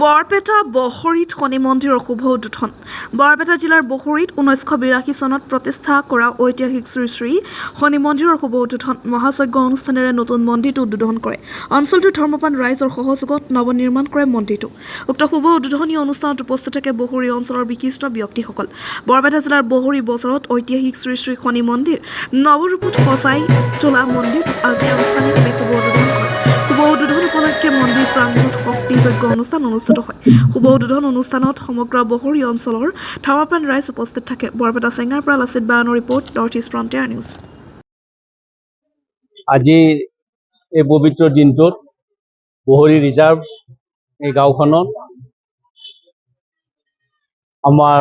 বৰপেটা বহৰীত শনি মন্দিৰৰ শুভ উদ্বোধন। বৰপেটা জিলাৰ বহৰীত 1982 চনত প্ৰতিষ্ঠা কৰা ঐতিহাসিক শ্ৰী শ্ৰী শনি মন্দিৰৰ শুভ উদ্বোধন মহাযজ্ঞ অনুষ্ঠানেৰে নতুন মন্দিৰটো উদ্বোধন কৰে। অঞ্চলটোৰ ধৰ্মপ্ৰাণ ৰাইজৰ সহযোগত নৱনিৰ্মাণ কৰে মন্দিৰটো। উক্ত শুভ উদ্বোধনী অনুষ্ঠানত উপস্থিত থাকে বহৰী অঞ্চলৰ বিশিষ্ট ব্যক্তিসকল। বৰপেটা জিলাৰ বহৰী বজাৰত ঐতিহাসিক শ্ৰী শ্ৰী শনি মন্দিৰ নৱৰূপত সজাই তোলা মন্দিৰটো আজি আনুষ্ঠানিকভাৱে শুভ উদ্বোধন কৰে। শুভ উদ্বোধন উপলক্ষে মন্দিৰ প্ৰাংগণত শক্তি যজ্ঞ অনুষ্ঠান অনুষ্ঠিত হয়। শুভ উদ্বোধন অনুষ্ঠানত সমগ্ৰ বহৰী অঞ্চলৰ ধৰ্মপ্ৰাণ ৰাইজ উপস্থিত থাকে। বৰপেটা চেঙাৰ পৰা লাচিত বায়ানৰ report, north east frontier news. আজি এই পবিত্ৰ দিনটোত বহৰী ৰিজাৰ্ভ এই গাঁওখনত আমাৰ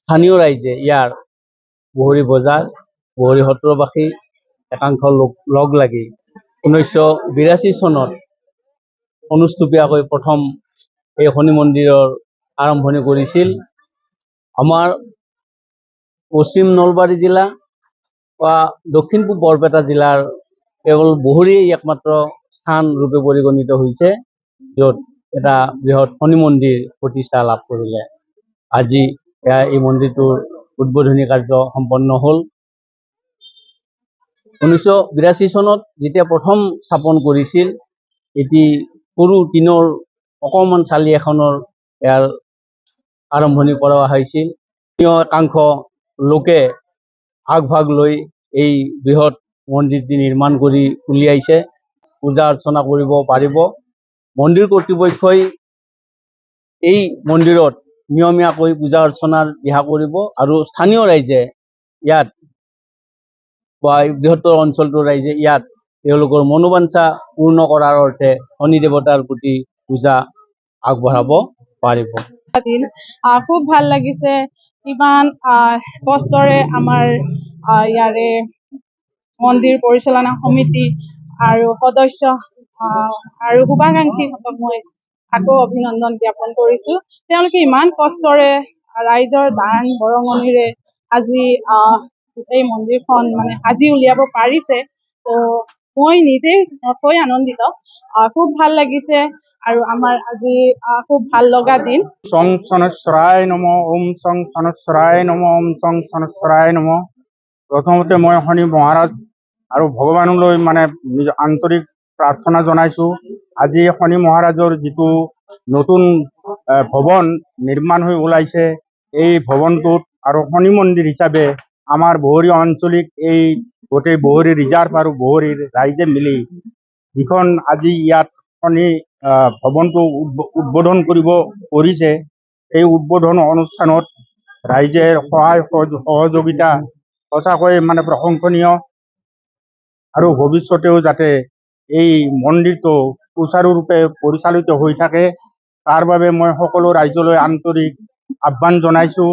স্থানীয় ৰাইজে ইয়াৰ বহৰী বজাৰ বহৰী সত্ৰবাসী একাংশ লগ লাগি 1982 চনত অনুষ্টুপীয়াকৈ প্ৰথম এই শনি মন্দিৰৰ আৰম্ভণি কৰিছিল। আমাৰ পশ্চিম নলবাৰী জিলা বা দক্ষিণ পূব বৰপেটা জিলাৰ কেৱল বহৰীয়ে একমাত্ৰ স্থান ৰূপে পৰিগণিত হৈছে, য'ত এটা বৃহৎ শনি মন্দিৰ প্ৰতিষ্ঠা লাভ কৰিলে। আজি এই মন্দিৰটোৰ উদ্বোধনী কাৰ্য সম্পন্ন হ'ল। 1982 চনত যেতিয়া প্ৰথম স্থাপন কৰিছিল, এটি সৰু টিনৰ অকণমান চালি এখনৰ ইয়াৰ আৰম্ভণি কৰা হৈছিল। একাংশ লোকে আগভাগ লৈ এই বৃহৎ মন্দিৰটি নিৰ্মাণ কৰি উলিয়াইছে। পূজা অৰ্চনা কৰিব পাৰিব। মন্দিৰ কৰ্তৃপক্ষই এই মন্দিৰত নিয়মীয়াকৈ পূজা অৰ্চনাৰ দিহা কৰিব আৰু স্থানীয় ৰাইজে ইয়াত বা বৃহত্তৰ অঞ্চলটোৰ ৰাইজে ইয়াত তেওঁলোকৰ মনোবাঞ্ছা পূৰ্ণ কৰাৰ অৰ্থে শনি দেৱতাৰ প্ৰতি পূজা আগবঢ়াব পাৰিব। খুব ভাল লাগিছে। ইমান কষ্টৰে আমাৰ ইয়াৰে মন্দিৰ পৰিচালনা সমিতি আৰু সদস্য আৰু শুভাকাংক্ষীসকলক মই আকৌ অভিনন্দন জ্ঞাপন কৰিছো। তেওঁলোকে ইমান কষ্টৰে ৰাইজৰ দান বৰঙণিৰে আজি এই মন্দিৰখন আজি উলিয়াব পাৰিছে। তো মই নিজেই নথৈ আনন্দিত। খুব ভাল লাগিছে আৰু আমাৰ আজি খুব ভাল লগা দিন। সং শনৈশ্বৰায় নমঃ, ওম সং শনৈশ্বৰায় নমঃ, ওম সং শনৈশ্বৰায় নমঃ। প্ৰথমতে মই শনি মহাৰাজ আৰু ভগৱানলৈ নিজৰ আন্তৰিক প্ৰাৰ্থনা জনাইছোঁ। আজি শনি মহাৰাজৰ যিটো নতুন ভৱন নিৰ্মাণ হৈ ওলাইছে, এই ভৱনটোত আৰু শনি মন্দিৰ হিচাপে আমাৰ বহৰী আঞ্চলিক এই গোটেই বহৰী ৰিজাৰ্ভ আৰু বহৰীৰ ৰাইজে মিলি যিখন আজি ইয়াত শনি ভৱনটো উদ্বোধন কৰিব কৰিছে, এই উদ্বোধন অনুষ্ঠানত ৰাইজৰ সহায় সহযোগিতা সঁচাকৈ প্ৰশংসনীয় আৰু ভৱিষ্যতেও যাতে এই মন্দিৰটো সুচাৰুৰূপে পৰিচালিত হৈ থাকে, তাৰ বাবে মই সকলো ৰাইজলৈ আন্তৰিক আহ্বান জনাইছোঁ।